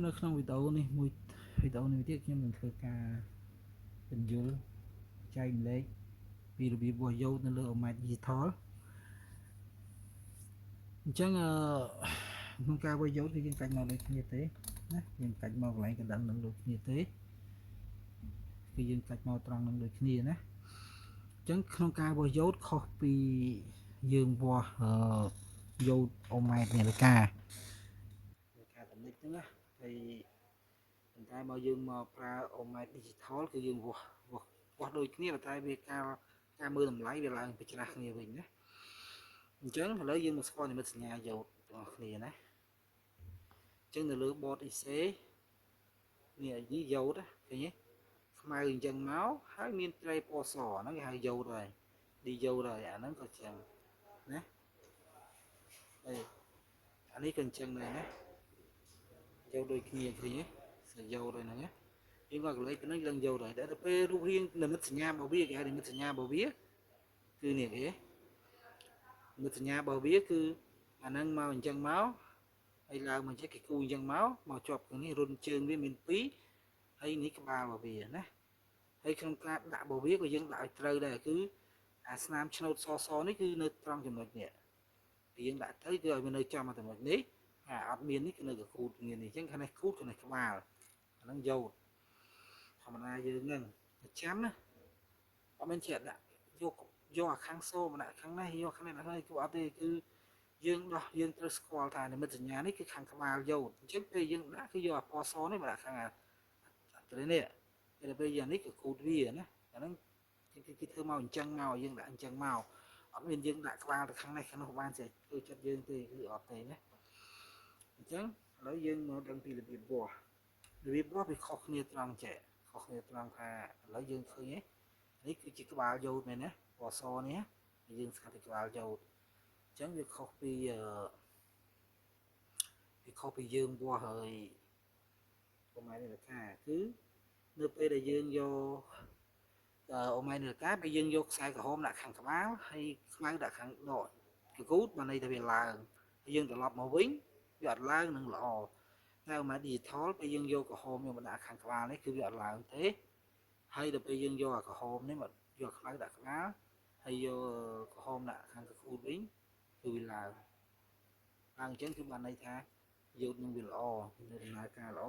នៅក្នុងវីដេអូនេះមួយវីដេអូនេះទៀតខ្ញុំនឹងធ្វើការបញ្យល់ចែកម្លែកពីរបៀបវាស់យោតនៅលើ OMAT Digital អញ្ចឹងក្នុងការវាស់យោតគឺយើងកាច់មកដូចគ្នាទេណាយើងកាច់មកកន្លែងកណ្ដឹងនឹងដូចគ្នាទេគឺយើងកាច់មកត្រង់នឹងដូចគ្នាណាអញ្ចឹងក្នុងការវាស់យោតខុសពីយើងវាស់យោត OMAT នាឡិកាតំណិចហ្នឹងណាហើយប៉ុន្តែបើយើងមកប្រើ OMAT Digital គឺយើងវាស់ដូចគ្នាប៉ុន្តែវាការមើលតម្លៃវាឡើងពីច្រាស់គ្នាវិញណាអញ្ចឹងឥឡូវយើងមកស្គាល់និមិត្តសញ្ញាយោតទាំងអស់គ្នាណាអញ្ចឹងនៅលើ board IC នេះយោតឃើញទេខ្មៅអញ្ចឹងមកហើយមានត្រីពណ៌សហ្នឹងគេហៅយោតហើយឌីយោតហើយអាហ្នឹងក៏អញ្ចឹងណាអានេះក៏អញ្ចឹងដែរណាយោតដូចគ្នាឃើញទេយោតហើយហ្នឹងណាយើងក៏កន្លែងប៉ុណ្ណឹងយើងយកទៅដល់ពេលរូបរាងនិមិត្តសញ្ញារបស់វាគេហៅនិមិត្តសញ្ញារបស់វាគឺនេះគេនិមិត្តសញ្ញារបស់វាគឺអាហ្នឹងមកអញ្ចឹងមកហើយឡើងមកចេះគេគូអញ្ចឹងមកជាប់គ្នារុនជើងវាមាន2ហើយនេះក្បាលរបស់វាណាហើយក្នុងការដាក់របស់វាក៏យើងដាក់ឲ្យត្រូវដែរគឺអាស្នាមឆ្នោតសនេះគឺនៅត្រង់ចំណុចនេះយើងដាក់ទៅគឺឲ្យវានៅចំចំណុចនេះអត់មាននេះគឺនៅកគូតមាននេះអញ្ចឹងខាងនេះគូតខាងនេះក្បាលអាហ្នឹងយកធម្មតាយើងហ្នឹងប្រចាំណាអត់មានជាដាក់យកអាខាងសូមកដាក់ខាងនេះយកខាងនេះដាក់ហើយគឺអត់ទេគឺយើងដោះយើងត្រូវស្គាល់ថានិមិត្តសញ្ញានេះគឺខាងក្បាលយកអញ្ចឹងពេលយើងដាក់គឺយកអាពណ៌សនេះមកដាក់ខាងទៅនេះពេលពេលយ៉ាងនេះគឺគូតវាណាអាហ្នឹងគេធ្វើមកអញ្ចឹងមកយើងដាក់អញ្ចឹងមកអត់មានយើងដាក់ក្បាលទៅខាងនេះខាងនោះបានទេគឺចិត្តយើងទេគឺអត់ទេណាអញ្ចឹងឥឡូវយើងមកដឹងពីរបៀបវាស់វាខុសគ្នាត្រង់ចេះខុសគ្នាត្រង់ថាឥឡូវយើងឃើញនេះគឺជាក្បាលយោតមែនណាពណ៌សនេះយើងស្គាល់ពីក្បាលយោតអញ្ចឹងវាខុសពីយើងវាស់ហើយអូម៉ែនេះថាគឺនៅពេលដែលយើងយកអូម៉ែនេះថាពេលយើងយកខ្សែក្រហមដាក់ខាងក្បាលហើយខ្មៅដាក់ខាងដកកគូតបានន័យថាវាឡើងយើងត្រឡប់មកវិញវាអត់ឡើងនឹងល្អតែអូម៉ែ digital ពេលយើងយកក្រហមយកមកដាក់ខាងក្បាលនេះគឺវាអត់ឡើងទេហើយដល់ពេលយើងយកអាក្រហមនេះមកយកខ្មៅដាក់ក្បាលហើយយកក្រហមដាក់ខាងកគូតវិញគឺវាឡើងអញ្ចឹងគឺបានន័យថាយោតនឹងវាល្អដំណើរការល្អ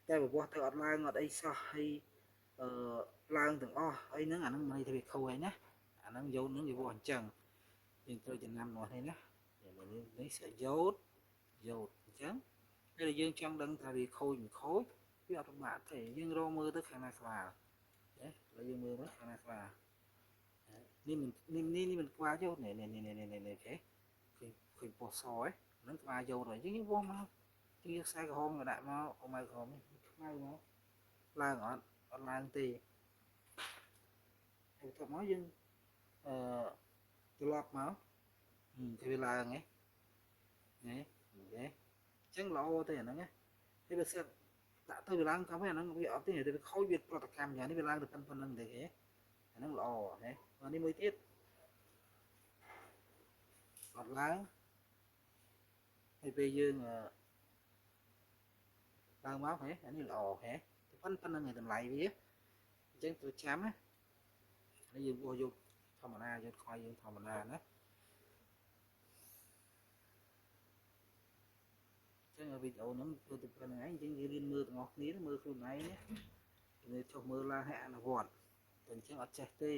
តែប្រវាស់ទៅអត់ឡើងអត់អីសោះហើយឡើងទាំងអស់អីហ្នឹងអាហ្នឹងន័យថាវាខូចហើយណាអាហ្នឹងយោតហ្នឹងវាវាស់អញ្ចឹងយើងត្រូវចំណាំនោះនេះណានេះស្អីយោតអញ្ចឹងពេលយើងចង់ដឹងថាវាខូចមិនខូចវាអត់ពិបាកទេយើងរកមើលទៅខាងណាក្បាលហើយយើងមើលខាងណាក្បាលនេះមិនក្បាលយោតនេះគេឃើញពណ៌សហ្នឹងក្បាលយោតហើយយើងវាស់មកយើងខ្សែក្រហមក៏ដាក់មកអូម៉ៅក្រហមនេះខ្មៅមកឡើងអត់ឡើងទេហើយទៅមកយើងត្រឡប់មកគឺវាឡើងហ៎នេះអញ្ចឹងល្អទេអាហ្នឹងណាហើយបើសិនដាក់ទៅវាឡើងតាមហ្នឹងវាអត់ទេតែវាខូចវាប្រតិកម្មយ៉ាងនេះវាឡើងទៅប៉ុណ្្នឹងទេគេអាហ្នឹងល្អហ៎នេះមួយទៀតអត់ឡើងហើយពេលយើងឡើងមកហ៎អានេះល្អហ៎ប៉ុណ្្នឹងឯតម្លៃវាអញ្ចឹងត្រូវចាំណានេះយើងវាស់យកធម្មតាយកខ្វៃយើងធម្មតាណាចឹងវីដេអូហ្នឹងធ្វើទៅប៉ុណ្្នឹងឯងយើងរៀនមើលទាំងអស់គ្នាមើលខ្លួនឯងណានេះចុះមើលឡើងឲ្យអនុវត្តតែអញ្ចឹងអត់ចេះទេ